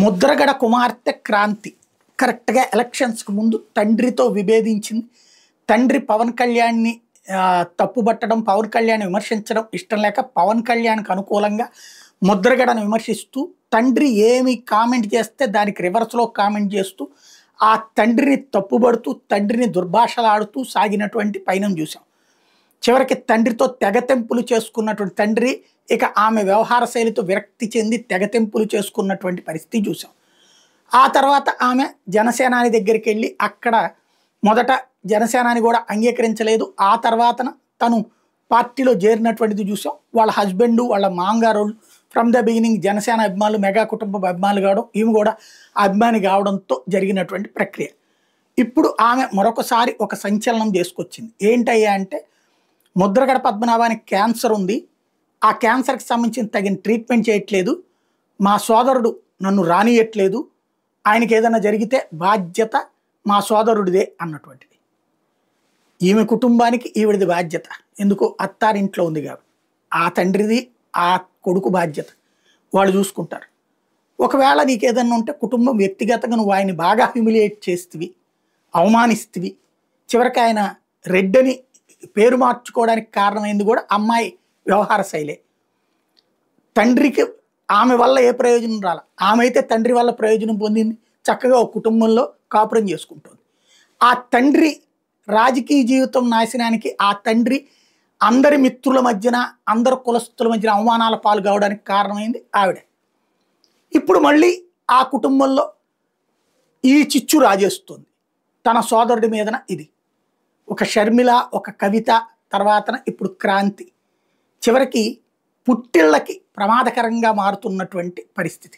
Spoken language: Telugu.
ముద్రగడ కుమార్తె క్రాంతి కరెక్ట్‌గా ఎలక్షన్స్‌కి ముందు తండ్రితో విభేదించింది. తండ్రి పవన్ కళ్యాణ్‌ని తప్పుబట్టడం, పవన్ కళ్యాణ్‌ని విమర్శించడం ఇష్టం లేక పవన్ కళ్యాణ్‌కి అనుకూలంగా ముద్రగడను విమర్శిస్తూ, తండ్రి ఏమి కామెంట్ చేస్తే దానికి రివర్స్‌లో కామెంట్ చేస్తూ, ఆ తండ్రిని తప్పుబడుతూ, తండ్రిని దుర్భాషలాడుతూ సాగినటువంటి పయనం చూసాం. చివరికి తండ్రితో తెగతెంపులు చేసుకున్నటువంటి తండ్రి ఇక ఆమె వ్యవహార శైలితో విరక్తి చెంది తెగతెంపులు చేసుకున్నటువంటి పరిస్థితి చూసాం. ఆ తర్వాత ఆమె జనసేనాని దగ్గరికి వెళ్ళి అక్కడ మొదట జనసేనాని కూడా అంగీకరించలేదు. ఆ తర్వాతన తను పార్టీలో చేరినటువంటిది చూసాం. వాళ్ళ హస్బెండ్, వాళ్ళ మామగారు ఫ్రమ్ ద బిగినింగ్ జనసేన అభిమానులు, మెగా కుటుంబ అభిమానులు కావడం, ఈమె కూడా అభిమాని కావడంతో జరిగినటువంటి ప్రక్రియ. ఇప్పుడు ఆమె మరొకసారి ఒక సంచలనం చేసుకొచ్చింది. ఏంటయ్యా అంటే, ముద్రగడ పద్మనాభానికి క్యాన్సర్ ఉంది, ఆ క్యాన్సర్కి సంబంధించిన తగిన ట్రీట్మెంట్ చేయట్లేదు, మా సోదరుడు నన్ను రానియట్లేదు, ఆయనకి ఏదైనా జరిగితే బాధ్యత మా సోదరుడిదే అన్నటువంటిది. ఈమె కుటుంబానికి ఈవిడిది బాధ్యత, ఎందుకు అత్తారింట్లో ఉంది కాబట్టి. ఆ తండ్రిది ఆ కొడుకు బాధ్యత, వాళ్ళు చూసుకుంటారు. ఒకవేళ నీకు ఏదన్నా ఉంటే కుటుంబం వ్యక్తిగతంగా నువ్వు ఆయన్ని బాగా హ్యూమిలియేట్ చేస్తేవి, అవమానిస్తేవి, చివరికి ఆయన రెడ్డని పేరు మార్చుకోవడానికి కారణమైంది కూడా అమ్మాయి వ్యవహార శైలే. తండ్రికి ఆమె వల్ల ఏ ప్రయోజనం రాల, ఆమె అయితే తండ్రి వల్ల ప్రయోజనం పొందింది, చక్కగా ఒక కుటుంబంలో కాపురం చేసుకుంటుంది. ఆ తండ్రి రాజకీయ జీవితం నాశనానికి, ఆ తండ్రి అందరి మిత్రుల మధ్యన, అందరు కులస్తుల మధ్యన అవమానాల పాలు కావడానికి కారణమైంది ఆవిడ. ఇప్పుడు మళ్ళీ ఆ కుటుంబంలో ఈ చిచ్చు రాజేస్తుంది తన సోదరుడి మీదన. ఇది ఒక షర్మిల, ఒక కవిత, తర్వాతన ఇప్పుడు క్రాంతి, చివరికి పుట్టిళ్ళకి ప్రమాదకరంగా మారుతున్నటువంటి పరిస్థితి.